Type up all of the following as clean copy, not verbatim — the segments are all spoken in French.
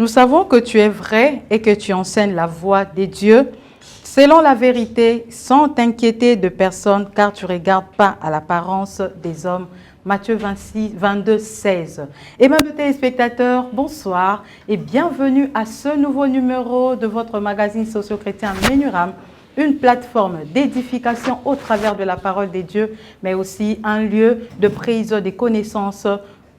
Nous savons que tu es vrai et que tu enseignes la voie des dieux selon la vérité, sans t'inquiéter de personne, car tu ne regardes pas à l'apparence des hommes. Matthieu 22, 16. Et mes téléspectateurs, bonsoir et bienvenue à ce nouveau numéro de votre magazine socio-chrétien Menuram, une plateforme d'édification au travers de la parole des dieux, mais aussi un lieu de prise des connaissances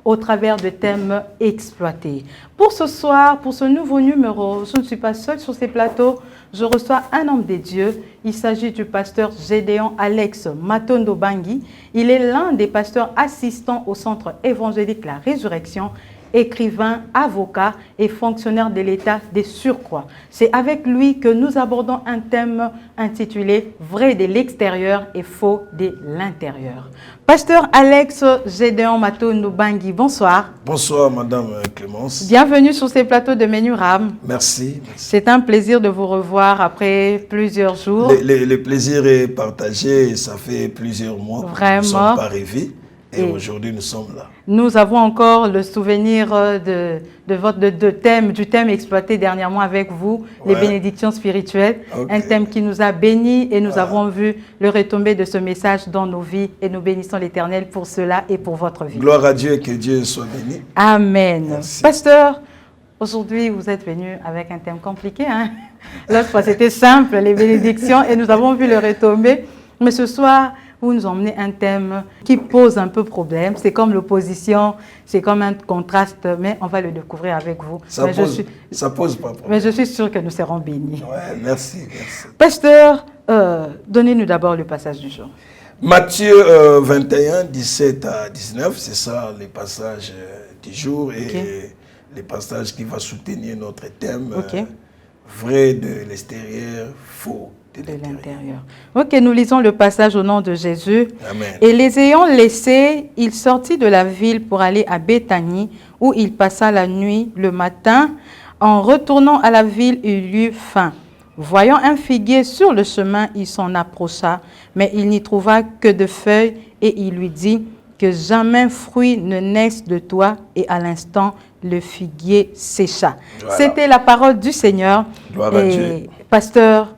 au travers de thèmes exploités. Pour ce soir, pour ce nouveau numéro, je ne suis pas seule sur ces plateaux, je reçois un homme des dieux. Il s'agit du pasteur Gédéon Alex Matondo Bangui. Il est l'un des pasteurs assistants au centre évangélique La Résurrection, écrivain, avocat et fonctionnaire de l'État des surcroîts. C'est avec lui que nous abordons un thème intitulé « Vrai de l'extérieur et faux de l'intérieur ». Pasteur Alex Gédéon Matondo Bangui, bonsoir. Bonsoir, Madame Clémence. Bienvenue sur ces plateaux de Menuram. Merci. C'est un plaisir de vous revoir après plusieurs jours. Le plaisir est partagé, ça fait plusieurs mois. Vraiment. Nous ne sommes pas arrivés et aujourd'hui nous sommes là. Nous avons encore le souvenir du thème exploité dernièrement avec vous, les bénédictions spirituelles. Okay. Un thème qui nous a bénis et nous avons vu le retombé de ce message dans nos vies et nous bénissons l'Éternel pour cela et pour votre vie. Gloire à Dieu et que Dieu soit béni. Amen. Merci. Pasteur, aujourd'hui vous êtes venu avec un thème compliqué. Hein? L'autre fois c'était simple, les bénédictions, et nous avons vu le retombé. Mais ce soir, vous nous emmenez un thème qui pose un peu problème. C'est comme l'opposition, c'est comme un contraste, mais on va le découvrir avec vous. Ça pose pas problème. Mais je suis sûre que nous serons bénis. Ouais, merci, merci. Pasteur, donnez-nous d'abord le passage du jour. Matthieu 21, 17 à 19, c'est ça les passages du jour et les passages qui vont soutenir notre thème. Vrai de l'extérieur, faux de l'intérieur. Ok, nous lisons le passage au nom de Jésus. Amen. Et les ayant laissés, il sortit de la ville pour aller à Béthanie, où il passa la nuit. Le matin, en retournant à la ville, il eut faim. Voyant un figuier sur le chemin, il s'en approcha, mais il n'y trouva que de feuilles, et il lui dit que jamais fruit ne naisse de toi. Et à l'instant, le figuier sécha. Voilà. C'était la parole du Seigneur. Gloire à Dieu. Pasteur,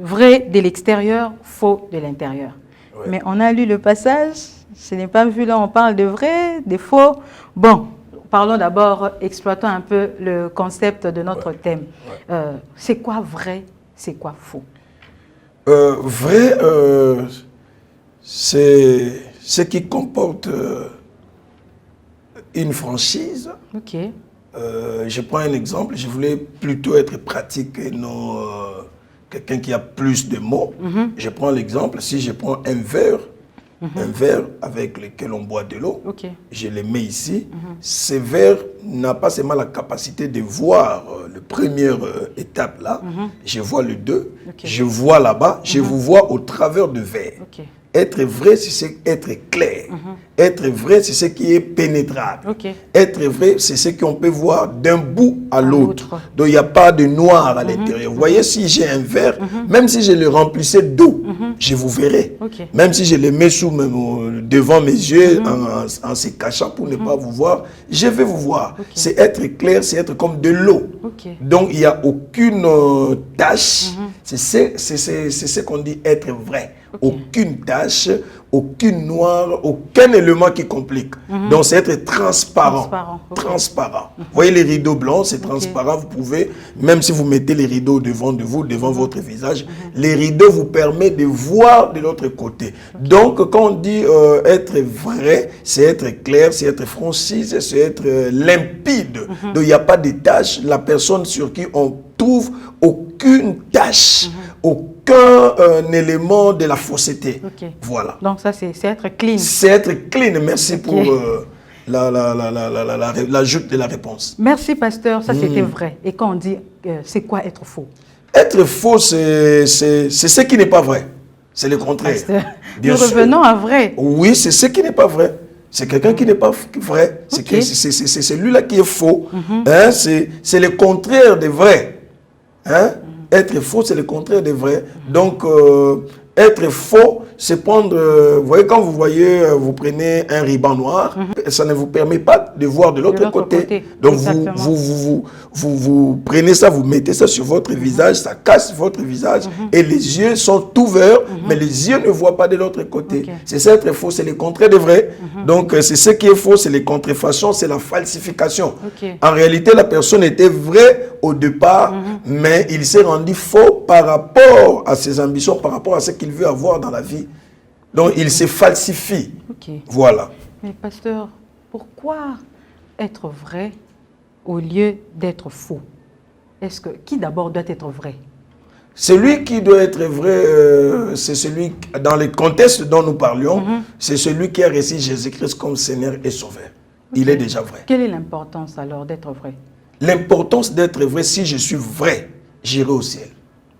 vrai de l'extérieur, faux de l'intérieur. Ouais. Mais on a lu le passage, je n'ai pas vu là, on parle de vrai, de faux. Bon, parlons d'abord, exploitons un peu le concept de notre thème. Ouais. C'est quoi vrai, c'est quoi faux? Vrai, c'est ce qui comporte une franchise. Ok. Je prends un exemple, je voulais plutôt être pratique et non quelqu'un qui a plus de mots. Je prends l'exemple, si je prends un verre avec lequel on boit de l'eau, je le mets ici. Ce verre n'a pas seulement la capacité de voir la première étape là, je vois le deux, je vois là-bas, je vous vois au travers du verre. Être vrai, c'est être clair. Être vrai, c'est ce qui est pénétrable. Être vrai, c'est ce qu'on peut voir d'un bout à l'autre. Donc, il n'y a pas de noir à l'intérieur. Vous voyez, si j'ai un verre, même si je le remplissais d'eau, je vous verrai. Même si je le mets devant mes yeux, en se cachant pour ne pas vous voir, je vais vous voir. C'est être clair, c'est être comme de l'eau. Donc, il n'y a aucune tâche. C'est ce qu'on dit être vrai. aucune tache, aucune noire, aucun élément qui complique. Donc c'est être transparent. Transparent. Vous voyez les rideaux blancs, c'est transparent. Vous pouvez, même si vous mettez les rideaux devant de vous, devant votre visage, les rideaux vous permettent de voir de l'autre côté. Donc quand on dit être vrai, c'est être clair, c'est être franchi, c'est être limpide. Donc il n'y a pas de tache. La personne sur qui on trouve aucune tache, aucun élément de la fausseté. Voilà. Donc ça, c'est être clean. C'est être clean. Merci pour l'ajout de la réponse. Merci, pasteur. Ça, c'était vrai. Et quand on dit, c'est quoi être faux? Être faux, c'est ce qui n'est pas vrai. C'est le contraire. Nous revenons à vrai. Oui, c'est ce qui n'est pas vrai. C'est quelqu'un qui n'est pas vrai. C'est celui-là qui est faux. Hein? C'est le contraire de vrai. Hein? Être faux, c'est le contraire de vrai. Donc, être faux, c'est prendre... vous voyez, quand vous prenez un ruban noir, ça ne vous permet pas de voir de l'autre côté. Donc, vous prenez ça, vous mettez ça sur votre visage, ça casse votre visage, et les yeux sont ouverts, mais les yeux ne voient pas de l'autre côté. C'est ça, être faux, c'est le contraire de vrai. Donc, c'est ce qui est faux, c'est les contrefaçons, c'est la falsification. En réalité, la personne était vraie au départ, mais il s'est rendu faux par rapport à ses ambitions, par rapport à ce qu'il veut avoir dans la vie. Donc, il se falsifie. Voilà. Mais pasteur, pourquoi être vrai au lieu d'être faux? Qui d'abord doit être vrai? Celui qui doit être vrai, c'est celui, dans le contexte dont nous parlions, c'est celui qui a reçu Jésus-Christ comme Seigneur et Sauveur. Il est déjà vrai. Quelle est l'importance alors d'être vrai? L'importance d'être vrai, si je suis vrai, j'irai au ciel.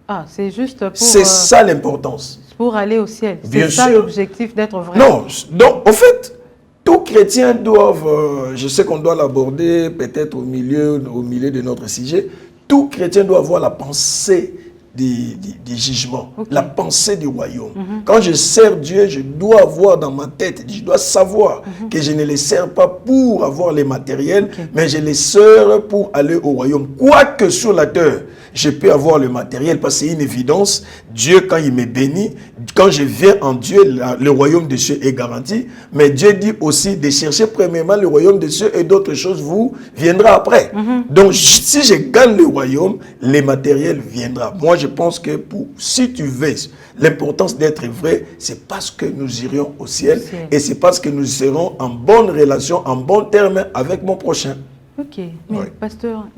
Ah, c'est juste pour... C'est ça l'importance. Pour aller au ciel. C'est ça l'objectif d'être vrai. Non, donc en fait, tous chrétiens doivent, je sais qu'on doit l'aborder peut-être au milieu de notre sujet, tout chrétien doit avoir la pensée du jugement, la pensée du royaume. Quand je sers Dieu, je dois avoir dans ma tête, je dois savoir que je ne les sers pas pour avoir les matériels, mais je les sers pour aller au royaume. Quoique sur la terre, je peux avoir le matériel parce que c'est une évidence. Dieu, quand il me bénit, quand je viens en Dieu, le royaume des cieux est garanti. Mais Dieu dit aussi de chercher premièrement le royaume des cieux et d'autres choses vous viendra après. Donc, si je gagne le royaume, les matériels viendront. Moi, je pense que si tu veux, l'importance d'être vrai, c'est parce que nous irions au ciel et c'est parce que nous serons en bonne relation, en bon terme avec mon prochain. Ok, mais pasteur,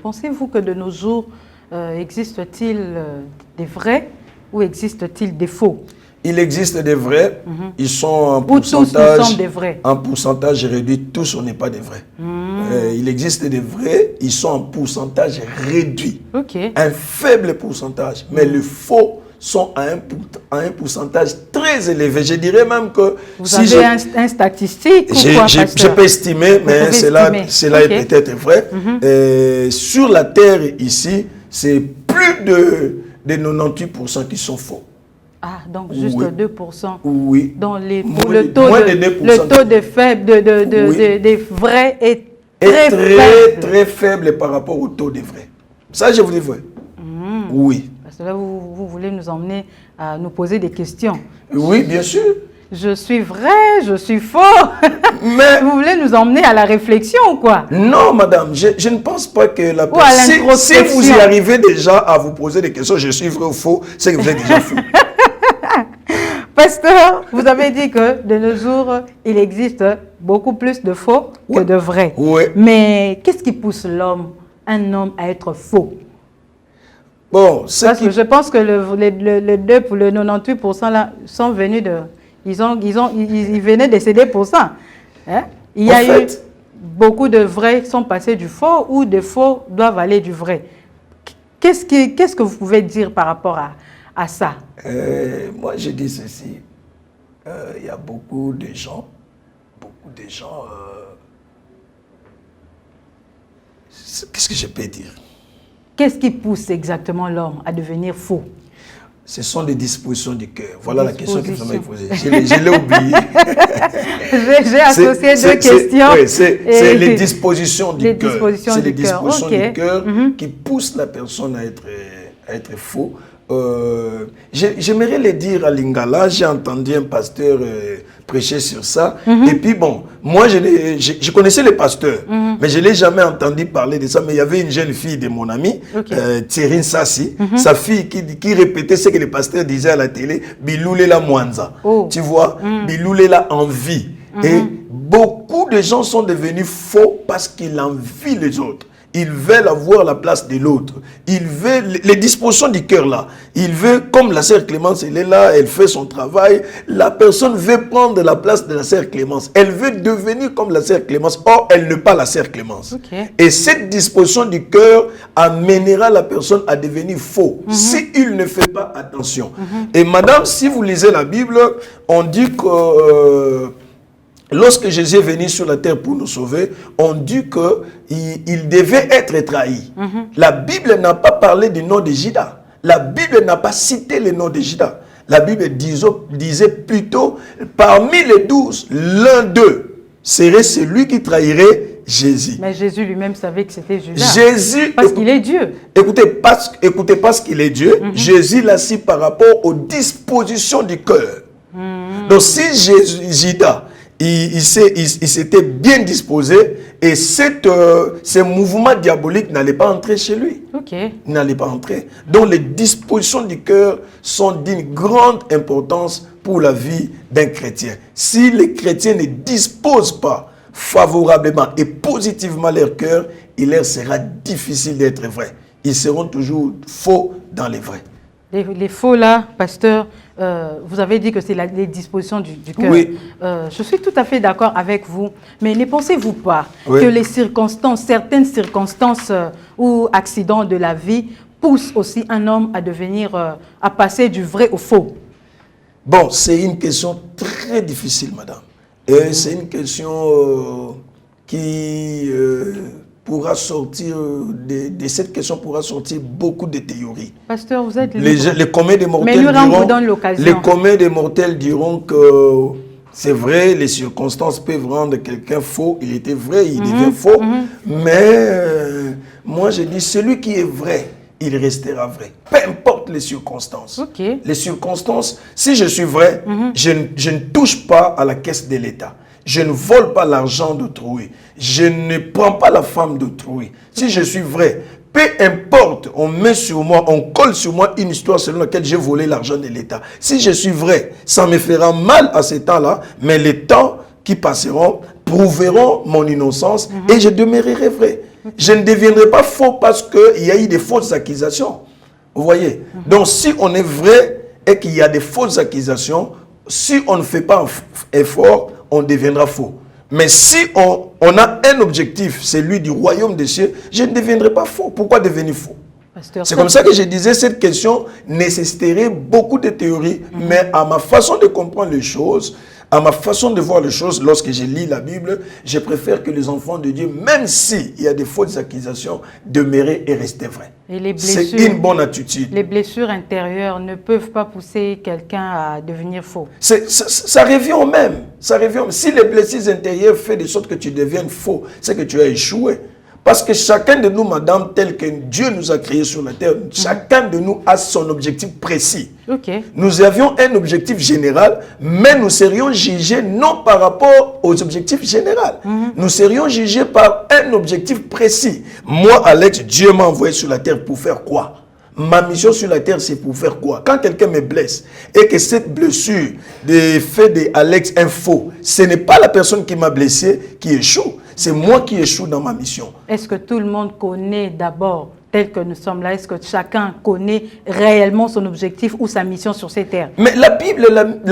pensez-vous que de nos jours, existe-t-il des vrais ou existe-t-il des faux? Il existe des vrais, ils sont en pourcentage, tous nous sommes des vrais. En pourcentage réduit, tous on n'est pas des vrais. Il existe des vrais, ils sont en pourcentage réduit. Un faible pourcentage, mais le faux sont à un pourcentage très élevé. Je dirais même que... Vous avez un statistique ou quoi, je peux estimer, mais cela est peut-être vrai. Sur la terre ici, c'est plus de 98% qui sont faux. Ah, donc juste 2%. Oui. Donc le taux de faible, des vrais est très faible. Très faible par rapport au taux des vrais. Ça, je vous dis vrai. Oui. Parce que là, vous voulez nous emmener à nous poser des questions. Oui, bien sûr. Je suis vrai, je suis faux. Mais vous voulez nous emmener à la réflexion ou quoi? Non, madame, je ne pense pas que la personne... Si vous y arrivez déjà à vous poser des questions, je suis vrai ou faux, c'est que vous êtes déjà fou. Pasteur, vous avez dit que de nos jours, il existe beaucoup plus de faux que de vrais. Oui. Mais qu'est-ce qui pousse un homme à être faux? Bon, parce que je pense que le 2 pour le 98% là sont venus de... Ils venaient de ces 2%. Hein? Il y a eu beaucoup de vrais qui sont passés du faux ou des faux doivent aller du vrai. Qu'est-ce que vous pouvez dire par rapport à ça? Moi, je dis ceci. Il y a beaucoup de gens, qu'est-ce que je peux dire? Qu'est-ce qui pousse exactement l'homme à devenir faux? Ce sont des dispositions du cœur. Voilà la question que vous m'avez posée. Je l'ai oublié. J'ai associé deux questions. Oui, c'est les dispositions du cœur. C'est les dispositions du cœur qui poussent la personne à être faux. j'aimerais les dire à Lingala. J'ai entendu un pasteur prêcher sur ça. Et puis bon, moi je connaissais les pasteurs, mais je ne l'ai jamais entendu parler de ça. Mais il y avait une jeune fille de mon ami, Thierry Sassi, sa fille qui répétait ce que les pasteurs disaient à la télé, Biloulé la Mwanza. Tu vois, Biloulé la envie. Et beaucoup de gens sont devenus faux parce qu'ils envient les autres. Ils veulent avoir la place de l'autre. Ils veulent les dispositions du cœur là. Ils veulent, comme la sœur Clémence, elle est là, elle fait son travail. La personne veut prendre la place de la sœur Clémence. Elle veut devenir comme la sœur Clémence. Or, elle n'est pas la sœur Clémence. Et cette disposition du cœur amènera la personne à devenir faux. S'il ne fait pas attention. Et madame, si vous lisez la Bible, on dit que... lorsque Jésus est venu sur la terre pour nous sauver, on dit qu'il devait être trahi. La Bible n'a pas parlé du nom de Judas. La Bible n'a pas cité le nom de Judas. La Bible disait plutôt, parmi les 12, l'un d'eux serait celui qui trahirait Jésus. Mais Jésus lui-même savait que c'était Judas. Jésus, parce qu'il est Dieu. Écoutez, parce qu'il est Dieu, Jésus l'a dit par rapport aux dispositions du cœur. Donc si Judas, il s'était bien disposé et ces mouvements diaboliques n'allaient pas entrer chez lui. Il n'allait pas entrer. Donc les dispositions du cœur sont d'une grande importance pour la vie d'un chrétien. Si les chrétiens ne disposent pas favorablement et positivement leur cœur, il leur sera difficile d'être vrais. Ils seront toujours faux dans les vrais. Les faux là, pasteur, vous avez dit que c'est les dispositions du cœur. Oui. Je suis tout à fait d'accord avec vous, mais ne pensez-vous pas que les circonstances, certaines circonstances ou accidents de la vie poussent aussi un homme à devenir, à passer du vrai au faux? Bon, c'est une question très difficile, madame. Et c'est une question qui pourra sortir, de cette question pourra sortir beaucoup de théories. Pasteur, vous êtes les communs des mortels diront que c'est vrai, les circonstances peuvent rendre quelqu'un faux. Il était vrai, il devient faux. Mais moi, je dis, celui qui est vrai, il restera vrai. Peu importe les circonstances. Les circonstances, si je suis vrai, je ne touche pas à la caisse de l'État. Je ne vole pas l'argent d'autrui. Je ne prends pas la femme d'autrui. Si je suis vrai, peu importe, on met sur moi, on colle sur moi une histoire selon laquelle j'ai volé l'argent de l'État. Si je suis vrai, ça me fera mal à ce temps-là, mais les temps qui passeront prouveront mon innocence et je demeurerai vrai. Je ne deviendrai pas faux parce qu'il y a eu des fausses accusations. Vous voyez? Donc si on est vrai et qu'il y a des fausses accusations, si on ne fait pas effort, on deviendra faux. Mais si on a un objectif, c'est celui du royaume des cieux, je ne deviendrai pas faux. Pourquoi devenir faux? C'est comme ça que je disais, cette question nécessiterait beaucoup de théories, mais à ma façon de comprendre les choses, à ma façon de voir les choses, lorsque je lis la Bible, je préfère que les enfants de Dieu, même s'il y a des fausses accusations, demeurent et rester vrais. C'est une bonne attitude. Les blessures intérieures ne peuvent pas pousser quelqu'un à devenir faux. Ça revient au même. Ça revient. Si les blessures intérieures font de sorte que tu deviennes faux, c'est que tu as échoué. Parce que chacun de nous, madame, tel que Dieu nous a créés sur la terre, chacun de nous a son objectif précis. Nous avions un objectif général, mais nous serions jugés non par rapport aux objectifs généraux. Nous serions jugés par un objectif précis. Moi, Alex, Dieu m'a envoyé sur la terre pour faire quoi? Ma mission sur la terre, c'est pour faire quoi? Quand quelqu'un me blesse et que cette blessure fait d'Alex un faux, ce n'est pas la personne qui m'a blessé qui échoue. C'est moi qui échoue dans ma mission. Est-ce que tout le monde connaît d'abord, tel que nous sommes là, est-ce que chacun connaît réellement son objectif ou sa mission sur ces terres? Mais la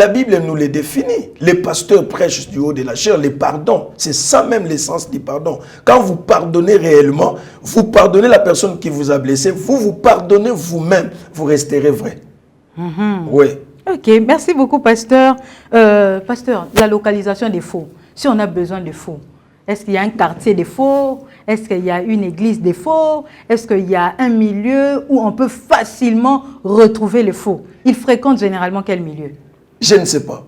Bible nous les définit. Les pasteurs prêchent du haut de la chair, les pardons. C'est ça même l'essence du pardon. Quand vous pardonnez réellement, vous pardonnez la personne qui vous a blessé, vous pardonnez vous-même, vous resterez vrai. Oui. Ok, merci beaucoup, pasteur. Pasteur, la localisation des faux. Si on a besoin de faux, est-ce qu'il y a un quartier des faux? Est-ce qu'il y a une église des faux? Est-ce qu'il y a un milieu où on peut facilement retrouver les faux? Ils fréquentent généralement quel milieu? Je ne sais pas.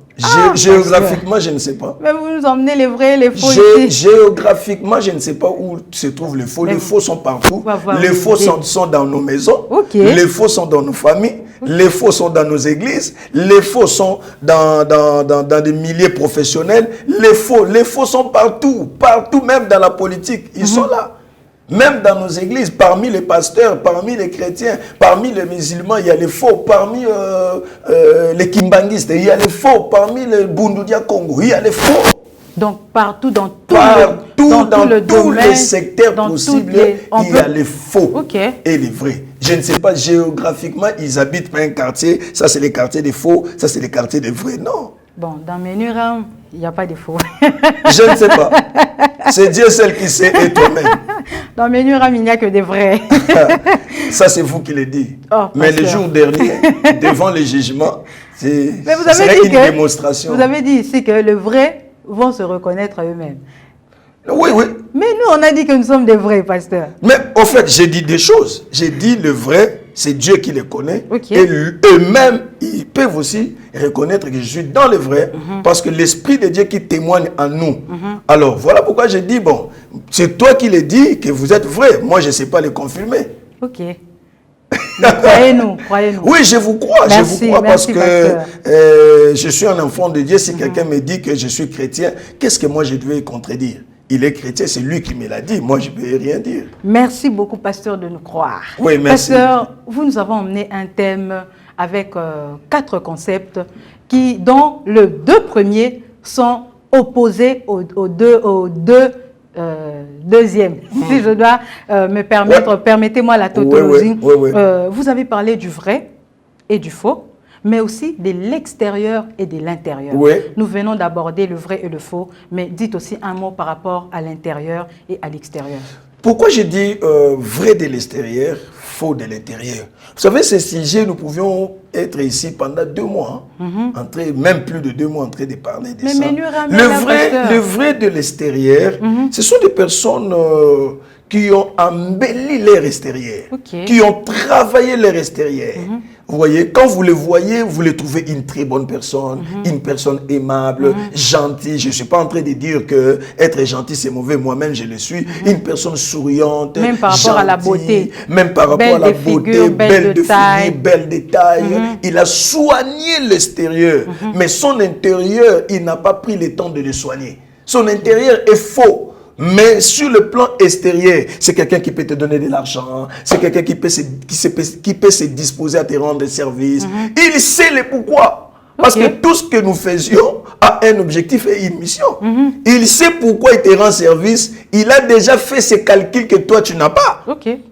Géographiquement, je ne sais pas. Mais vous nous emmenez les vrais, les faux ici. Géographiquement, je ne sais pas où se trouvent les faux. Les faux sont partout. Les faux sont dans nos maisons. Les faux sont dans nos familles. Les faux sont dans nos églises. Les faux sont dans des milieux professionnels. Les faux sont partout. Partout, même dans la politique. Ils sont là. Même dans nos églises, parmi les pasteurs, parmi les chrétiens, parmi les musulmans, il y a les faux. Parmi les kimbanguistes, il y a les faux. Parmi les Bundudia Congo, il y a les faux. Donc partout, dans tous les secteurs possibles, il y a les faux et les vrais. Je ne sais pas, géographiquement, ils habitent pas un quartier. Ça, c'est les quartiers des faux. Ça, c'est les quartiers des vrais. Non. Bon, dans Menuram, il n'y a pas de faux. Je ne sais pas. C'est Dieu seul qui sait et toi-même. Dans Menuram, il n'y a que des vrais. Ça, c'est vous qui le dites. Oh, mais le jour dernier, devant le jugement, c'est une démonstration. Vous avez dit ici que les vrais vont se reconnaître à eux-mêmes. Oui, oui. Mais nous, on a dit que nous sommes des vrais pasteurs. Mais au fait, j'ai dit des choses. J'ai dit le vrai, c'est Dieu qui le connaît. Et eux-mêmes, ils peuvent aussi reconnaître que je suis dans le vrai, parce que l'Esprit de Dieu qui témoigne en nous. Alors, voilà pourquoi j'ai dit, bon, c'est toi qui le dis que vous êtes vrai. Moi, je ne sais pas le confirmer. Ok. Croyez-nous, croyez-nous. Oui, je vous crois, merci, je vous crois parce merci, que je suis un enfant de Dieu. Si quelqu'un me dit que je suis chrétien, qu'est-ce que moi je devais contredire? Il est chrétien, c'est lui qui me l'a dit. Moi, je ne peux rien dire. Merci beaucoup, pasteur, de nous croire. Oui, merci. Pasteur, vous nous avez emmené un thème avec 4 concepts dont les 2 premiers sont opposés aux deux deuxième. Si je dois me permettre, permettez-moi la tautologie. Vous avez parlé du vrai et du faux, mais aussi de l'extérieur et de l'intérieur. Nous venons d'aborder le vrai et le faux, mais dites aussi un mot par rapport à l'intérieur et à l'extérieur. Pourquoi je dis vrai de l'extérieur, faux de l'intérieur? Vous savez, ces sujets, nous pouvions être ici pendant 2 mois, même plus de 2 mois en train de parler de ça. Le vrai de l'extérieur, ce sont des personnes qui ont embelli leur extérieur, qui ont travaillé leur extérieur. Vous voyez, quand vous le voyez, vous le trouvez une très bonne personne, une personne aimable, gentille. Je ne suis pas en train de dire que être gentil, c'est mauvais. Moi-même, je le suis. Une personne souriante, même par rapport à la beauté. Même par rapport à la beauté, belle de figure, belle de taille. Il a soigné l'extérieur, mais son intérieur, il n'a pas pris le temps de le soigner. Son intérieur est faux. Mais sur le plan extérieur, c'est quelqu'un qui peut te donner de l'argent, c'est quelqu'un qui peut se disposer à te rendre service. Il sait le pourquoi. Parce que tout ce que nous faisions a un objectif et une mission. Il sait pourquoi il te rend service. Il a déjà fait ses calculs que toi, tu n'as pas.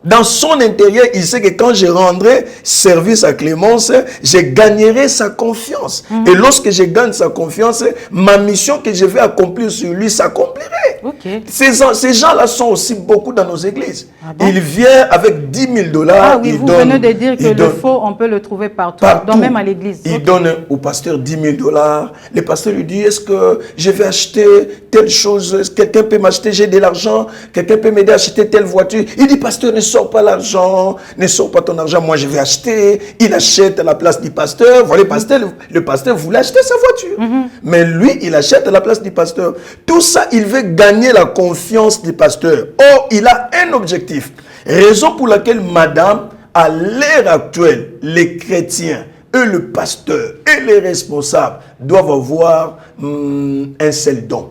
Dans son intérieur, il sait que quand je rendrai service à Clémence, je gagnerai sa confiance. Et lorsque je gagne sa confiance, ma mission que je vais accomplir sur lui s'accomplirait. Ces gens-là sont aussi beaucoup dans nos églises. Il vient avec 10 000 $. Ah oui, vous venez de dire que le faux, on peut le trouver partout. Donc même à l'église. Il donne au pasteur 10 000 $. Le pasteur lui dit, est-ce que je vais acheter telle chose? Quelqu'un peut m'acheter, j'ai de l'argent. Quelqu'un peut m'aider à acheter telle voiture. Il dit, pasteur, ne sors pas l'argent. Ne sors pas ton argent. Moi, je vais acheter. Il achète à la place du pasteur. Voilà, le pasteur voulait acheter sa voiture. Mais lui, il achète à la place du pasteur. Tout ça, il veut gagner la confiance du pasteur. Or, il a un objectif. Raison pour laquelle, madame, à l'ère actuelle, les chrétiens et le pasteur et les responsables doivent avoir un seul don.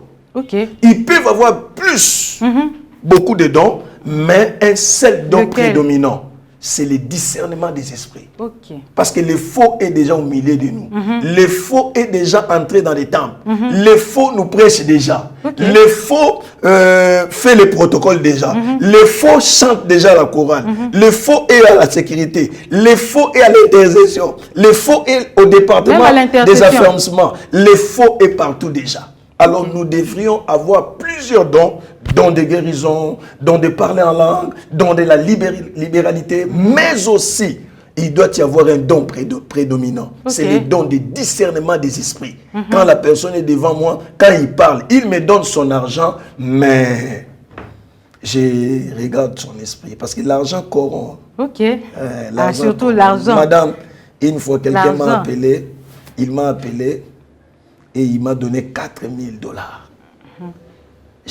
Ils peuvent avoir plus, beaucoup de dons, mais un seul don prédominant. C'est le discernement des esprits. Parce que le faux est déjà au milieu de nous. Le faux est déjà entré dans les temples. Le faux nous prêche déjà. Le faux fait le protocole déjà. Le faux chante déjà la chorale. Le faux est à la sécurité. Le faux est à l'intercession. Le faux est au département des affermissements. Le faux est partout déjà. Alors nous devrions avoir plusieurs dons, dons de guérison, dons de parler en langue, dons de la libéralité, mais aussi il doit y avoir un don prédominant. C'est le don de discernement des esprits. Quand la personne est devant moi, quand il parle, il me donne son argent, mais je regarde son esprit. Parce que l'argent corrompt. Surtout l'argent. Madame, une fois quelqu'un m'a appelé, il m'a appelé et il m'a donné 4 000 $.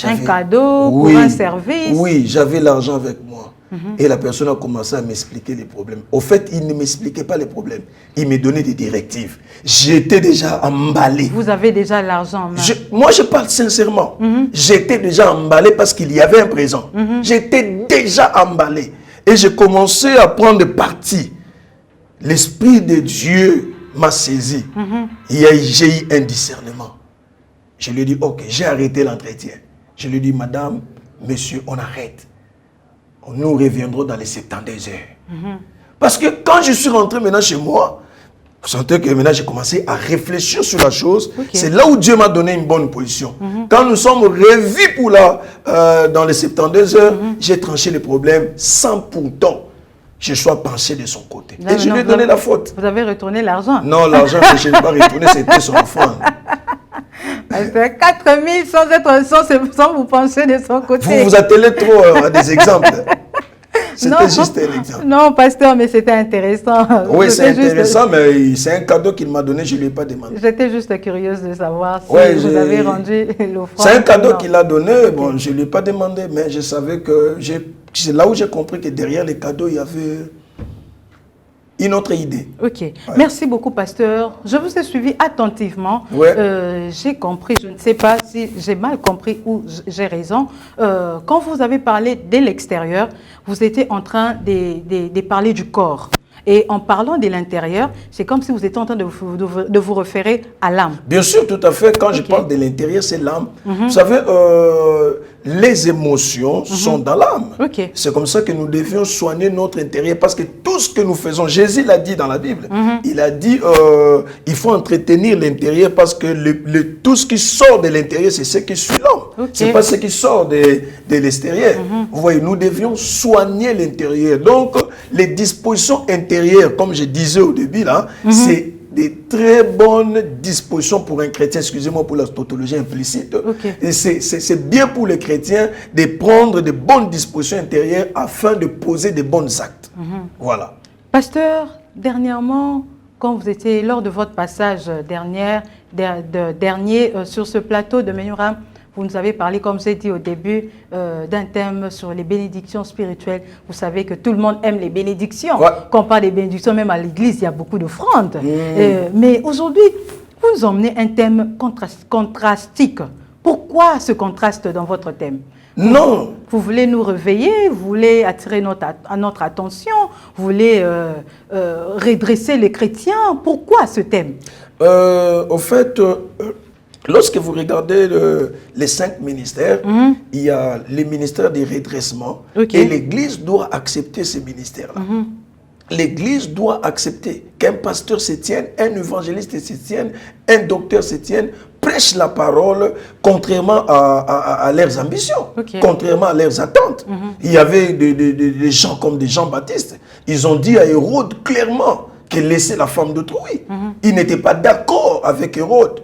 Un cadeau pour un service. Oui, j'avais l'argent avec moi. Et la personne a commencé à m'expliquer les problèmes. Au fait, il ne m'expliquait pas les problèmes. Il me donnait des directives. J'étais déjà emballé. Vous avez déjà l'argent en main. Moi, je parle sincèrement. J'étais déjà emballé parce qu'il y avait un présent. J'étais déjà emballé. Et j'ai commencé à prendre parti. L'Esprit de Dieu m'a saisi. J'ai eu un discernement. Je lui ai dit, ok, j'ai arrêté l'entretien. Je lui ai dit, madame, monsieur, on arrête. Nous reviendrons dans les 72 heures. Parce que quand je suis rentré maintenant chez moi, je sentais que maintenant j'ai commencé à réfléchir sur la chose. C'est là où Dieu m'a donné une bonne position. Quand nous sommes revus pour dans les 72 heures, j'ai tranché les problèmes sans pourtant je sois penché de son côté. Là, et je lui ai donné la faute. Vous avez retourné l'argent? Non, l'argent que je n'ai pas retourné, c'était son enfant. C'est 4 000 sans vous pencher de son côté. Vous vous attelez trop à des exemples. C'était juste un exemple. Non, pasteur, mais c'était intéressant. Oui, c'est intéressant, mais c'est un cadeau qu'il m'a donné, je ne lui ai pas demandé. J'étais juste curieuse de savoir si vous avez rendu l'offrande. C'est un cadeau qu'il a donné, bon, je ne lui ai pas demandé, mais je savais que c'est là où j'ai compris que derrière les cadeaux, il y avait une autre idée. Ok. Ouais. Merci beaucoup, pasteur. Je vous ai suivi attentivement. Ouais. J'ai compris, je ne sais pas si j'ai mal compris ou j'ai raison. Quand vous avez parlé de l'extérieur, vous étiez en train de parler du corps. Et en parlant de l'intérieur, c'est comme si vous étiez en train de vous référer à l'âme. Bien sûr, tout à fait. Quand je parle de l'intérieur, c'est l'âme. Vous savez, les émotions sont dans l'âme. C'est comme ça que nous devions soigner notre intérieur. Parce que tout ce que nous faisons, Jésus l'a dit dans la Bible. Il a dit, il faut entretenir l'intérieur parce que tout ce qui sort de l'intérieur, c'est ce qui suit l'homme. C'est pas ce qui sort de l'extérieur. Vous voyez, nous devions soigner l'intérieur. Donc, les dispositions intérieures, comme je disais au début, là, c'est des très bonnes dispositions pour un chrétien, excusez-moi pour la tautologie implicite. Et c'est bien pour les chrétiens de prendre de bonnes dispositions intérieures afin de poser de bons actes. Voilà. Pasteur, dernièrement, quand vous étiez lors de votre passage dernier sur ce plateau de Menuram, vous nous avez parlé, comme j'ai dit au début, d'un thème sur les bénédictions spirituelles. Vous savez que tout le monde aime les bénédictions. Quand on parle des bénédictions, même à l'église, il y a beaucoup d'offrandes. Mais aujourd'hui, vous nous emmenez un thème contrastique. Pourquoi ce contraste dans votre thème? Non. Vous voulez nous réveiller, vous voulez attirer notre attention, vous voulez redresser les chrétiens. Pourquoi ce thème? Au fait... lorsque vous regardez les 5 ministères, il y a les ministères de redressement et l'Église doit accepter ces ministères-là. L'Église doit accepter qu'un pasteur se tienne, un évangéliste se tienne, un docteur se tienne, prêche la parole contrairement à leurs ambitions, contrairement à leurs attentes. Il y avait des gens comme des Jean-Baptiste. Ils ont dit à Hérode clairement qu'il laissait la femme d'autrui. Ils n'étaient pas d'accord avec Hérode.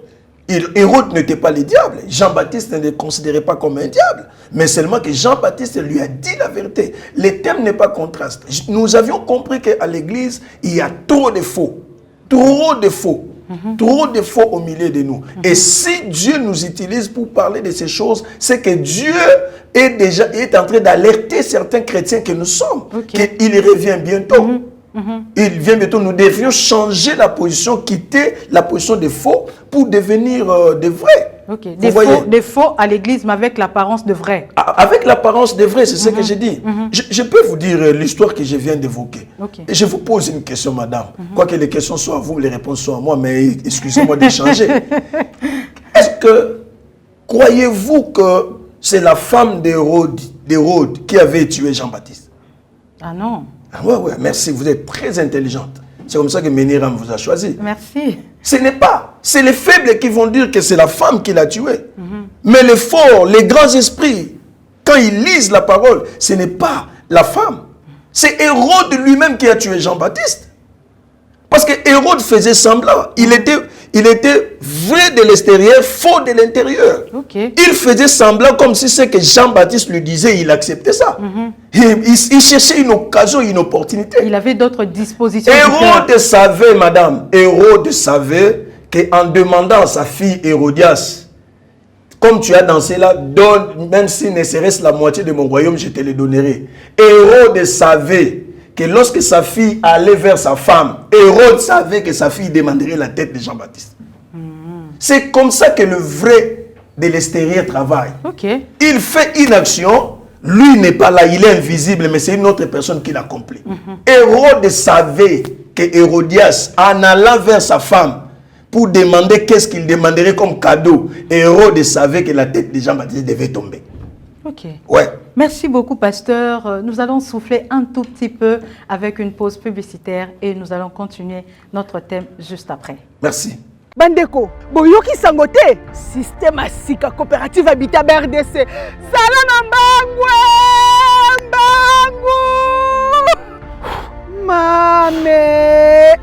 Hérode n'était pas le diable. Jean-Baptiste ne le considérait pas comme un diable. Mais seulement que Jean-Baptiste lui a dit la vérité. Le thème n'est pas contraste. Nous avions compris qu'à l'église, il y a trop de faux. Trop de faux. Trop de faux au milieu de nous. Et si Dieu nous utilise pour parler de ces choses, c'est que Dieu est en train d'alerter certains chrétiens que nous sommes. Qu'il revient bientôt. Il vient bientôt, nous devions changer la position, quitter la position des faux pour devenir des vrais. Des faux à l'église, mais avec l'apparence de vrai. Avec l'apparence de vrai, c'est ce que j'ai dit. Je peux vous dire l'histoire que je viens d'évoquer. Et je vous pose une question, madame. Quoique les questions soient à vous, les réponses soient à moi, mais excusez-moi d'échanger. Est-ce que, croyez-vous que c'est la femme d'Hérode qui avait tué Jean-Baptiste? Ah non. Oui, merci, vous êtes très intelligente. C'est comme ça que Menuram vous a choisi. Merci. Ce n'est pas. C'est les faibles qui vont dire que c'est la femme qui l'a tué. Mais les forts, les grands esprits, quand ils lisent la parole, ce n'est pas la femme. C'est Hérode lui-même qui a tué Jean-Baptiste. Parce que Hérode faisait semblant. Il était vrai de l'extérieur, faux de l'intérieur. Il faisait semblant comme si ce que Jean-Baptiste lui disait, il acceptait ça. Il cherchait une occasion, une opportunité. Il avait d'autres dispositions. Hérode savait, madame, Hérode savait qu'en demandant à sa fille Hérodias comme tu as dansé là, donne, même si ne serait-ce la moitié de mon royaume, je te le donnerai. Hérode savait que lorsque sa fille allait vers sa femme, Hérode savait que sa fille demanderait la tête de Jean-Baptiste. C'est comme ça que le vrai de l'extérieur travaille. Okay. Il fait une action, lui n'est pas là, il est invisible, mais c'est une autre personne qui l'accomplit. Hérode savait que Hérodias, en allant vers sa femme, pour demander qu'est-ce qu'il demanderait comme cadeau, Hérode savait que la tête de Jean-Baptiste devait tomber. Ok. Ouais. Merci beaucoup, pasteur. Nous allons souffler un tout petit peu avec une pause publicitaire et nous allons continuer notre thème juste après. Merci. Bandeko, boyoki sangote, système asika coopérative habitat BRDC. Sala na mbangu. Mame,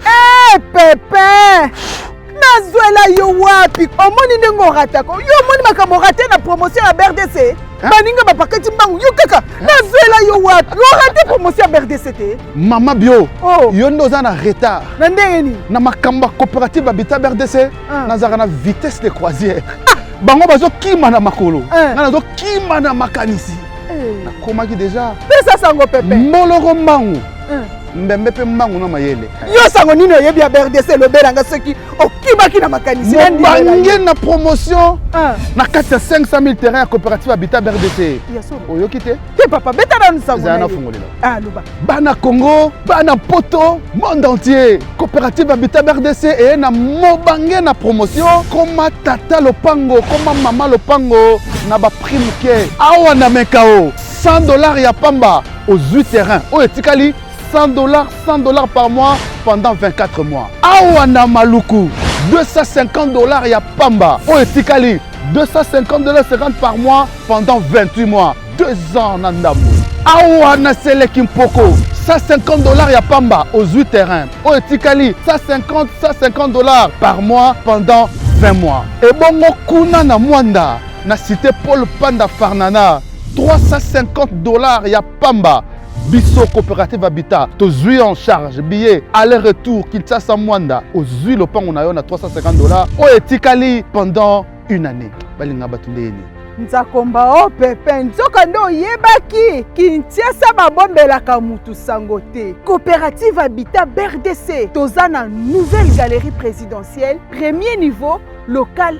Pepe. Nazwela yo wapi? Omoni ndengo ratako. Yo moni makambo raté na promotion ya BRDC. Baninga bapakati mbangu. Yo kaka, nazwela yo wapi? Yo raté promotion ya BRDC te. Mama bio. Oh. Yo ndoza na retard. Na ndenge ni? Na makamba coopérative habitat BRDC. Nazaka na vitesse de croisière. Bango bazo kima na makolo. Na nazo kima na makanisi. Na komaki déjà. Pesa sango Pepe. Moloro mbangu. Mbembe pe mbangu na mayele. Yo sango nino yebi ya BRDC loberanga soki okimaki na makanisi. Bange na promotion. Na 500 000 terrains à coopérative habitat BRDC. Oyo kite? Te papa beta na nsango. Zana fongolela. Ah luba. Bana Congo, bana Poto, monde entier. Coopérative habitat BRDC et na mobange na promotion comme tata lopango, comme mama lopango na ba prime ke. Awa na mekao. $100 ya pamba aux 8 terrains. O etikali $100 par mois pendant 24 mois. Awana Maluku, $250 ya pamba. O etikali $250 par mois pendant 28 mois. 2 ans nandamu. Awana Selekimpoko, $150 ya pamba aux 8 terrains. O etikali $150 par mois pendant 20 mois. Et bongo kuna na Mwanda, na cité Paul Panda Farnana, $350 ya pamba. Bisso coopérative habitat, to zui en charge, billet, aller-retour, Kinshasa Mwanda, au zui le pan on a $350, o etikali pendant 1 année. Balinga batundeni. Nzakomba o Pepe, nzoka ndo yebaki, Kinshasa babombelaka mutu sangote. Coopérative habitat BRDC, tozana nouvelle galerie présidentielle, premier niveau, local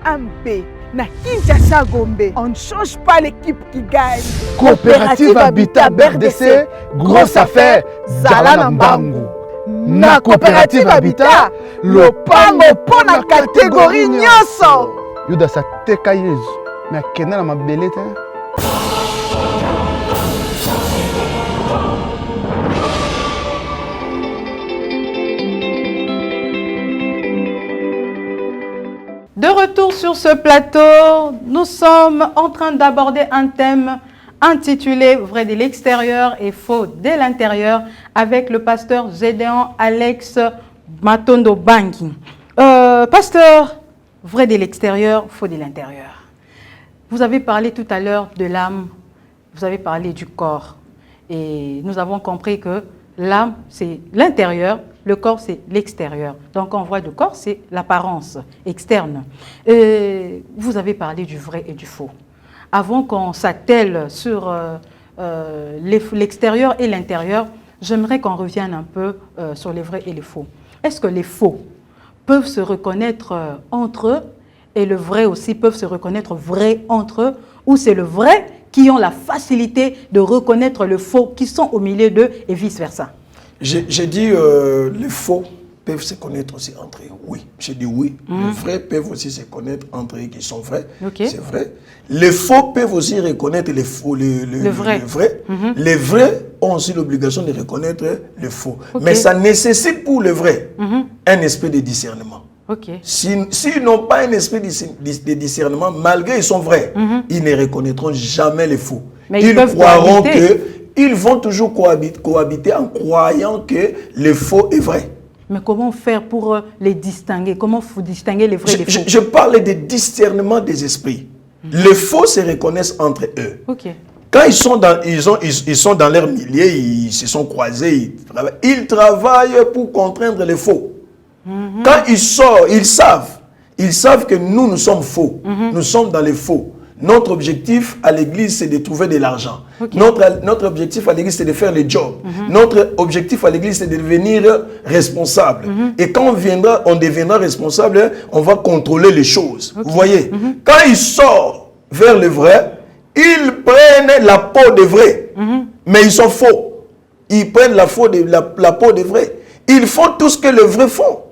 1B. Na Kinshasa Gombe, on ne change pas l'équipe qui gagne. Coopérative habitat BRDC, grosse affaire, Zala na mbangu. Na coopérative habitat, le pango pour la catégorie nyonso. Yuda sa teka yezu, mais kena na mabele te. De retour sur ce plateau, nous sommes en train d'aborder un thème intitulé « Vrai de l'extérieur et faux de l'intérieur » avec le pasteur Gédéon Alex Matondo Bangi. Pasteur, vrai de l'extérieur, faux de l'intérieur. Vous avez parlé tout à l'heure de l'âme, vous avez parlé du corps. Et nous avons compris que l'âme, c'est l'intérieur, le corps, c'est l'extérieur. Donc, on voit le corps, c'est l'apparence externe. Vous avez parlé du vrai et du faux. Avant qu'on s'attelle sur l'extérieur et l'intérieur, j'aimerais qu'on revienne un peu sur les vrais et les faux. Est-ce que les faux peuvent se reconnaître entre eux et le vrai aussi peuvent se reconnaître vrai entre eux, ou c'est le vrai qui ont la facilité de reconnaître le faux qui sont au milieu d'eux et vice-versa? J'ai dit les faux peuvent se connaître aussi entre eux. Oui, j'ai dit oui. Les vrais peuvent aussi se connaître entre eux qui sont vrais. Okay. C'est vrai. Les faux peuvent aussi reconnaître les faux, le vrai. Les vrais ont aussi l'obligation de reconnaître le faux. Okay. Mais ça nécessite pour le vrai un esprit de discernement. Okay. S'ils n'ont pas un esprit de discernement, malgré qu'ils sont vrais, ils ne reconnaîtront jamais les faux. Mais ils croiront que ils vont toujours cohabiter en croyant que le faux est vrai. Mais comment faire pour les distinguer? Comment faut distinguer les vrais et les faux? Je parle de discernement des esprits. Les faux se reconnaissent entre eux. Okay. Quand ils sont dans leur milieu, ils se sont croisés, ils travaillent pour contraindre les faux. Quand ils sortent, ils savent Ils savent que nous sommes faux. Nous sommes dans les faux. Notre objectif à l'église, c'est de trouver de l'argent. Okay. Notre objectif à l'église, c'est de faire les jobs. Notre objectif à l'église, c'est de devenir responsable. Et quand on deviendra responsable, on va contrôler les choses. Okay. Vous voyez, quand ils sortent vers le vrai, ils prennent la peau de vrai. Mais ils sont faux. Ils prennent la peau de vrai. Ils font tout ce que les vrais font.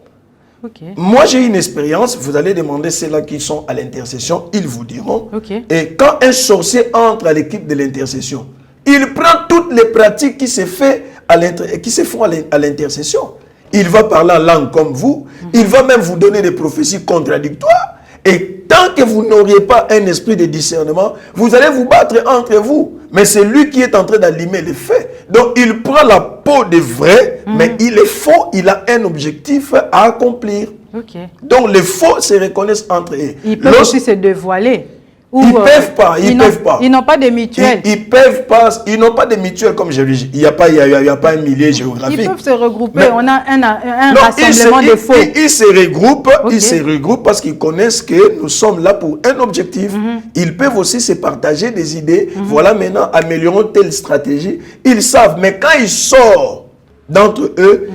Okay. Moi, j'ai une expérience. Vous allez demander ceux-là qui sont à l'intercession, ils vous diront. Okay. Et quand un sorcier entre à l'équipe de l'intercession, il prend toutes les pratiques qui se font à l'intercession. Il va parler en langue comme vous. Il va même vous donner des prophéties contradictoires. Et tant que vous n'auriez pas un esprit de discernement, vous allez vous battre entre vous. Mais c'est lui qui est en train d'allumer les faits. Donc, il prend la peau de vrai, mais il est faux. Il a un objectif à accomplir. Okay. Donc, les faux se reconnaissent entre eux. Ils peuvent aussi se dévoiler. Ou, ils peuvent pas, ils peuvent pas. Ils n'ont pas de mutuelle. Ils peuvent pas, ils n'ont pas de mutuelle comme je le dis. Il n'y a pas un milieu géographique. Ils peuvent se regrouper. Mais, on a un rassemblement de faux. Ils se regroupent, okay. Ils se regroupent parce qu'ils connaissent que nous sommes là pour un objectif. Ils peuvent aussi se partager des idées. Voilà, maintenant, améliorons telle stratégie. Ils savent, mais quand ils sortent d'entre eux,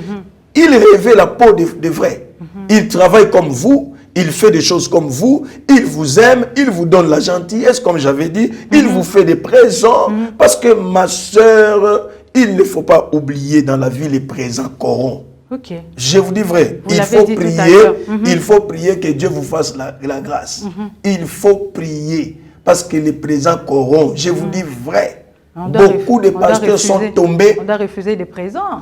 ils révèlent la peau de vrai. Ils travaillent comme vous. Il fait des choses comme vous, il vous aime, il vous donne la gentillesse, comme j'avais dit, il vous fait des présents, parce que ma soeur, il ne faut pas oublier dans la vie les présents corrompent. Okay. Je vous dis vrai, il faut prier que Dieu vous fasse la grâce. Il faut prier, parce que les présents corrompent. Je vous dis vrai, beaucoup de pasteurs sont tombés. On doit refuser des présents.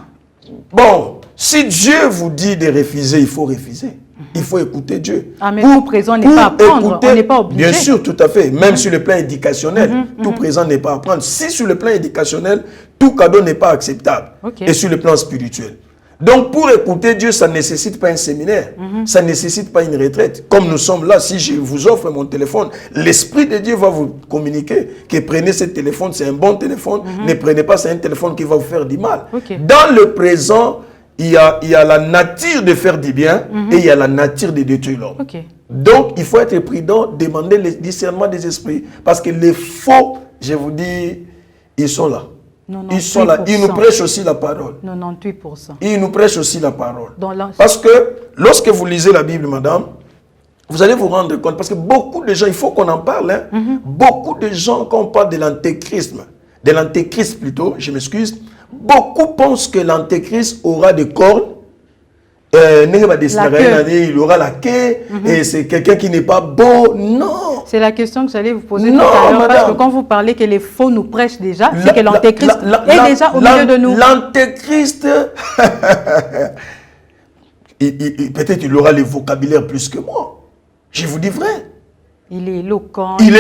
Bon, si Dieu vous dit de refuser, il faut refuser. Il faut écouter Dieu. Ah, mais tout présent n'est pas à prendre, on n'est pas obligé. Bien sûr, tout à fait. Même sur le plan éducationnel, tout présent n'est pas à prendre. Si sur le plan éducationnel, tout cadeau n'est pas acceptable. Okay. Et sur le plan spirituel. Donc, pour écouter Dieu, ça ne nécessite pas un séminaire. Ça ne nécessite pas une retraite. Comme nous sommes là, si je vous offre mon téléphone, l'Esprit de Dieu va vous communiquer que prenez ce téléphone, c'est un bon téléphone. Ne prenez pas, c'est un téléphone qui va vous faire du mal. Okay. Dans le présent, il y a la nature de faire du bien et il y a la nature de détruire l'homme. Okay. Donc, il faut être prudent, demander le discernement des esprits. Parce que les faux, je vous dis, ils sont là. Ils sont là. Ils nous prêchent aussi la parole. 98%. Ils nous prêchent aussi la parole. Donc, parce que lorsque vous lisez la Bible, madame, vous allez vous rendre compte. Parce que beaucoup de gens, il faut qu'on en parle. Hein, beaucoup de gens, quand on parle de l'antéchrist plutôt, je m'excuse, beaucoup pensent que l'antéchrist aura des cornes, il aura la queue, et c'est quelqu'un qui n'est pas beau. Non. C'est la question que j'allais vous poser tout à l'heure, parce que quand vous parlez que les faux nous prêchent déjà, c'est que l'antéchrist est déjà au milieu de nous. L'antéchrist, peut-être il aura le vocabulaire plus que moi. Je vous dis vrai. Il est éloquent. Il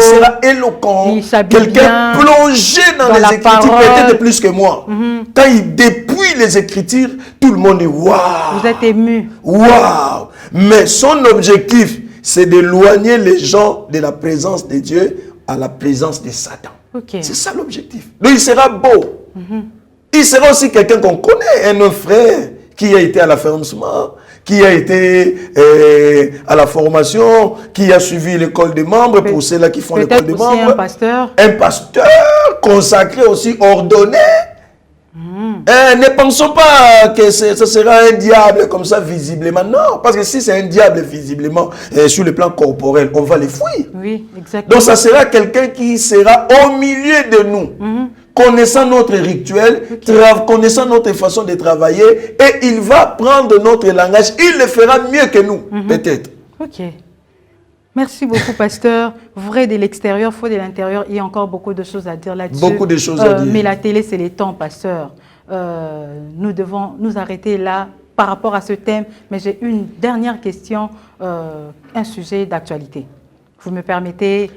sera éloquent. Quelqu'un plongé dans les Écritures, peut-être plus que moi. Quand il dépouille les Écritures, tout le monde dit waouh. Vous êtes ému. Waouh. Mais son objectif, c'est d'éloigner les gens de la présence de Dieu à la présence de Satan. Okay. C'est ça l'objectif. Donc il sera beau. Il sera aussi quelqu'un qu'on connaît, un frère qui a été à l'affermissement, qui a été à la formation, qui a suivi l'école des membres, pour ceux-là qui font l'école des membres. Un pasteur. Un pasteur consacré aussi, ordonné. Ne pensons pas que ce sera un diable comme ça visiblement. Non, parce que si c'est un diable visiblement sur le plan corporel, on va les fuir. Oui, exactement. Donc ça sera quelqu'un qui sera au milieu de nous. Connaissant notre rituel, connaissant notre façon de travailler, et il va prendre notre langage, il le fera mieux que nous, peut-être. Ok. Merci beaucoup, pasteur. Vrai de l'extérieur, faux de l'intérieur. Il y a encore beaucoup de choses à dire là-dessus. Beaucoup de choses à dire. Mais la télé, c'est les temps, pasteur. Nous devons nous arrêter là par rapport à ce thème. Mais j'ai une dernière question, un sujet d'actualité. Vous me permettez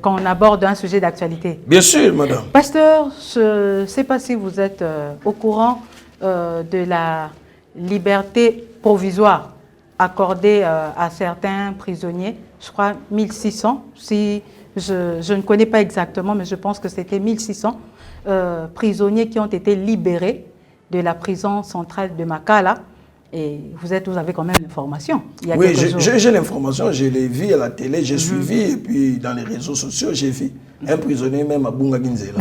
qu'on aborde un sujet d'actualité? Bien sûr, madame. Pasteur, je ne sais pas si vous êtes au courant de la liberté provisoire accordée à certains prisonniers. Je crois 1600, si je ne connais pas exactement, mais je pense que c'était 1600 prisonniers qui ont été libérés de la prison centrale de Makala. Et vous avez quand même l'information. Oui, j'ai l'information, je l'ai vu à la télé, j'ai suivi, et puis dans les réseaux sociaux, j'ai vu un prisonnier même à Bunga Ginzela.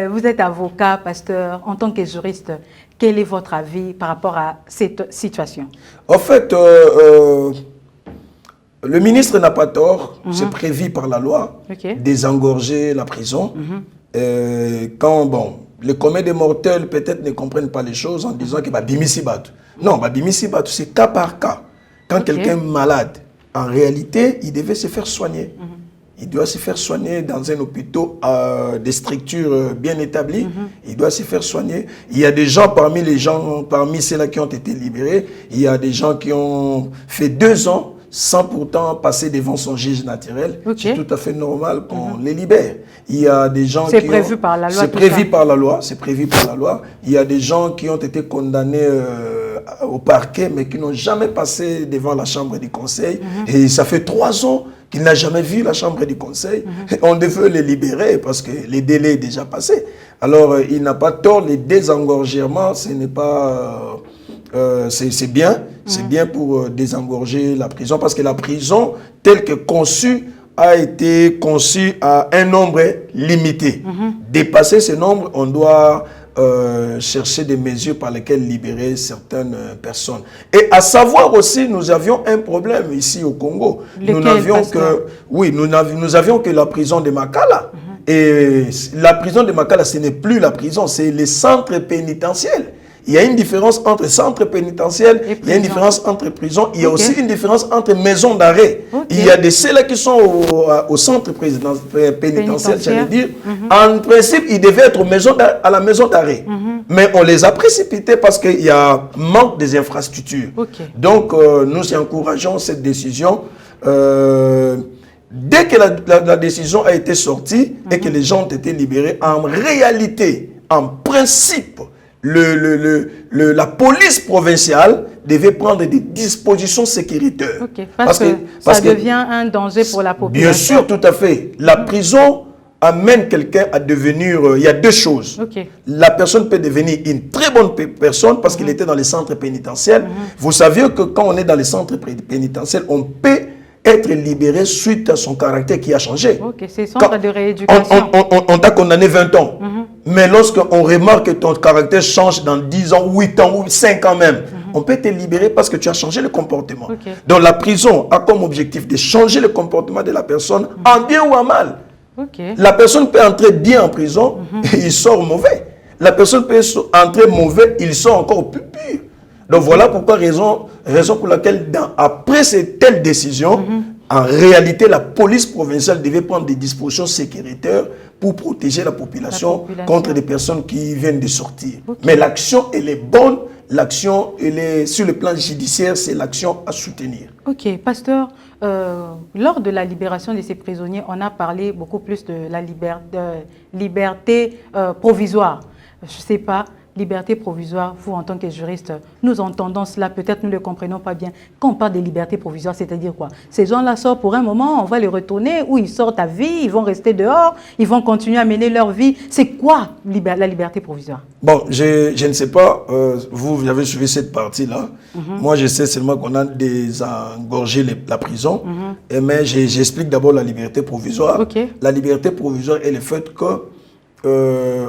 Vous êtes avocat, pasteur, en tant que juriste, quel est votre avis par rapport à cette situation? En fait, le ministre n'a pas tort, c'est prévu par la loi, désengorger la prison. Quand, bon, les communs des mortels peut-être ne comprennent pas les choses en disant que Bimisi Batu. Non, Bimisi Batu, c'est cas par cas. Quand quelqu'un est malade, en réalité, il devait se faire soigner. Il doit se faire soigner dans un hôpital, des structures bien établies. Il doit se faire soigner. Il y a des gens, parmi ceux-là qui ont été libérés, il y a des gens qui ont fait 2 ans sans pourtant passer devant son juge naturel. C'est tout à fait normal qu'on les libère. Il y a des gens qui C'est prévu par la loi. C'est prévu par la loi. C'est prévu par la loi. Il y a des gens qui ont été condamnés au parquet, mais qui n'ont jamais passé devant la chambre du conseil. Et ça fait 3 ans qu'il n'a jamais vu la chambre du conseil. On devait les libérer parce que les délais sont déjà passés. Alors, il n'a pas tort. Les désengorgements, ce n'est pas... c'est bien. C'est bien pour désengorger la prison parce que la prison, telle que conçue, a été conçue à un nombre limité. Dépasser ce nombre, on doit chercher des mesures par lesquelles libérer certaines personnes. Et à savoir aussi, nous avions un problème ici au Congo. Nous n'avions que la prison de Makala. Et la prison de Makala, ce n'est plus la prison, c'est les centres pénitentiaires. Il y a une différence entre centre pénitentiaire, il y a une différence entre prison, il y a aussi une différence entre maison d'arrêt. Il y a des ceux-là qui sont au centre pénitentiaire, j'allais dire. En principe, ils devaient être à la maison d'arrêt. Mais on les a précipités parce qu'il y a manque des infrastructures. Donc, nous encourageons cette décision. Dès que la décision a été sortie et que les gens ont été libérés, en réalité, en principe, la police provinciale devait prendre des dispositions sécuritaires. Parce que ça devient un danger pour la population. Bien sûr, tout à fait. La prison amène quelqu'un à devenir... il y a 2 choses. La personne peut devenir une très bonne personne parce qu'il était dans les centres pénitentiaires. Vous saviez que quand on est dans les centres pénitentiaires, on peut être libéré suite à son caractère qui a changé. C'est centre de rééducation. On t'a condamné 20 ans. Mais lorsqu'on remarque que ton caractère change dans 10 ans, 8 ans ou 5 ans même, on peut te libérer parce que tu as changé le comportement. Donc la prison a comme objectif de changer le comportement de la personne en bien ou en mal. La personne peut entrer bien en prison et il sort mauvais. La personne peut entrer mauvais, il sort encore plus pur. Donc voilà pourquoi raison pour laquelle après cette telle décision, en réalité la police provinciale devait prendre des dispositions sécuritaires pour protéger la population contre des personnes qui viennent de sortir. Mais l'action, elle est bonne. L'action, elle est sur le plan judiciaire, c'est l'action à soutenir. Pasteur, lors de la libération de ces prisonniers, on a parlé beaucoup plus de la liberté provisoire. Je ne sais pas, liberté provisoire, vous en tant que juriste, nous entendons cela, peut-être nous ne le comprenons pas bien. Quand on parle de liberté provisoire, c'est-à-dire quoi? Ces gens-là sortent pour un moment, on va les retourner, ou ils sortent à vie, ils vont rester dehors, ils vont continuer à mener leur vie. C'est quoi la liberté provisoire? Bon, je ne sais pas, vous avez suivi cette partie-là. Moi, je sais seulement qu'on a désengorgé la prison, mais j'explique d'abord la liberté provisoire. La liberté provisoire est le fait que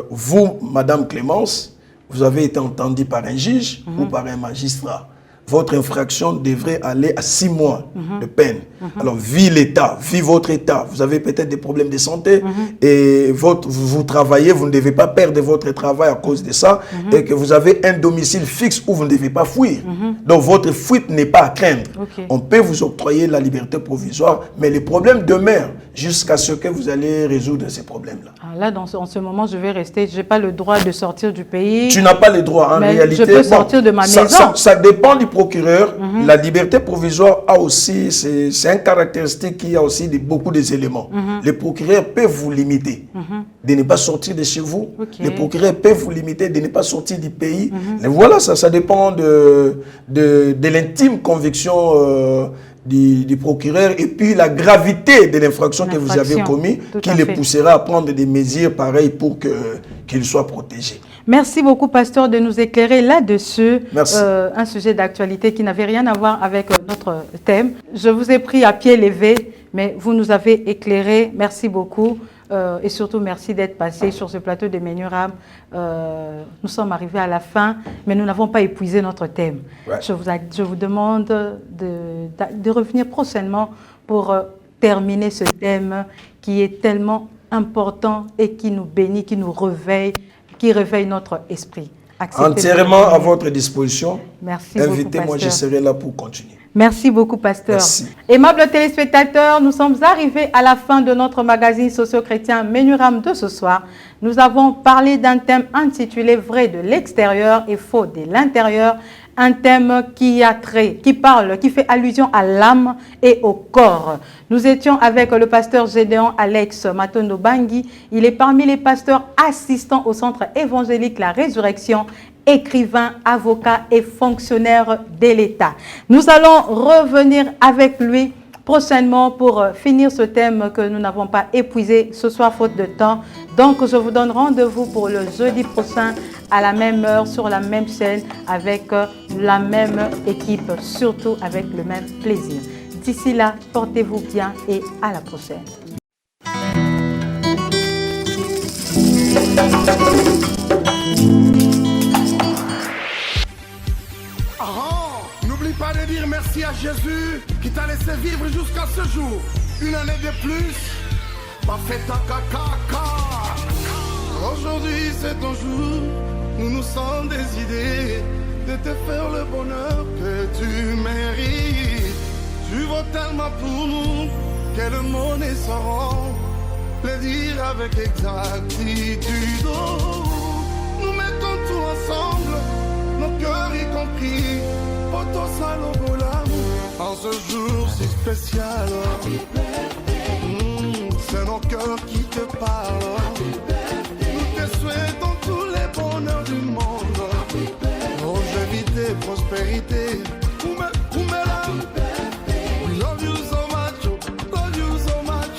vous, Madame Clémence, vous avez été entendu par un juge ou par un magistrat. Votre infraction devrait aller à 6 mois de peine. Alors, vu l'état, vu votre état, vous avez peut-être des problèmes de santé et vous travaillez, vous ne devez pas perdre votre travail à cause de ça et que vous avez un domicile fixe où vous ne devez pas fuir. Donc, votre fuite n'est pas à craindre. On peut vous octroyer la liberté provisoire, mais les problèmes demeurent jusqu'à ce que vous allez résoudre ces problèmes-là. Là, en ce moment, je vais rester, je n'ai pas le droit de sortir du pays. Tu n'as pas le droit, en réalité. Je peux sortir de ma maison. Ça dépend du procureur. La liberté provisoire a aussi, c'est une caractéristique qui a aussi beaucoup d'éléments. Les procureurs peuvent vous limiter de ne pas sortir de chez vous. Les procureurs peuvent vous limiter de ne pas sortir du pays. Mais voilà, ça dépend de l'intime conviction du procureur et puis la gravité de l'infraction que vous avez commise qui les poussera à prendre des mesures pareilles pour qu'ils soient protégés. Merci beaucoup, pasteur, de nous éclairer là-dessus. Un sujet d'actualité qui n'avait rien à voir avec notre thème. Je vous ai pris à pied levé, mais vous nous avez éclairé. Merci beaucoup. Et surtout, merci d'être passé sur ce plateau de Menuram. Nous sommes arrivés à la fin, mais nous n'avons pas épuisé notre thème. Ouais. Je vous demande de revenir prochainement pour terminer ce thème qui est tellement important et qui nous bénit, qui nous réveille, qui réveille notre esprit. Entièrement à votre disposition. Merci Invitez-moi, je serai là pour continuer. Merci beaucoup, pasteur. Merci. Aimables téléspectateurs, nous sommes arrivés à la fin de notre magazine socio-chrétien Menuram de ce soir. Nous avons parlé d'un thème intitulé « Vrai de l'extérieur et faux de l'intérieur ». Un thème qui fait allusion à l'âme et au corps. Nous étions avec le pasteur Gédéon Alex Matondo Bangui. Il est parmi les pasteurs assistants au centre évangélique La Résurrection, écrivain, avocat et fonctionnaire de l'État. Nous allons revenir avec lui prochainement pour finir ce thème que nous n'avons pas épuisé ce soir faute de temps. Donc je vous donne rendez-vous pour le jeudi prochain à la même heure sur la même chaîne avec la même équipe, surtout avec le même plaisir. D'ici là, portez-vous bien et à la prochaine. N'oublie pas de dire merci à Jésus qui t'a laissé vivre jusqu'à ce jour. Une année de plus, pas fait ta caca. Aujourd'hui c'est ton jour, nous nous sommes décidés de te faire le bonheur que tu mérites. Tu vaux tellement pour nous que le monde est sans le dire avec exactitude. Nous mettons tout ensemble, nos cœurs y compris, pour ton salobola. En ce jour si spécial, c'est nos cœurs qui te parlent. Nous te souhaitons tous les bonheurs du monde, longévité, prospérité. We love you so much, love you so much.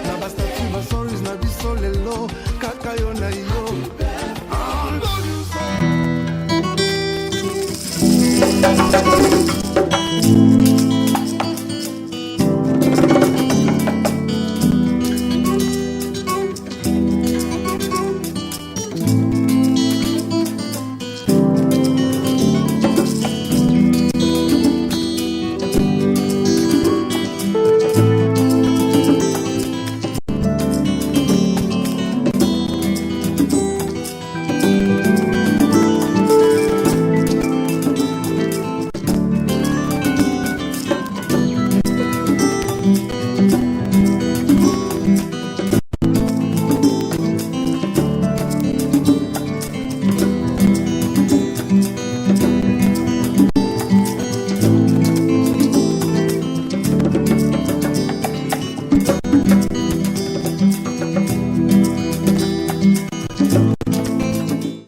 Na basta tu ma sorris na biso lelo, kakayo na yo. I love you so much.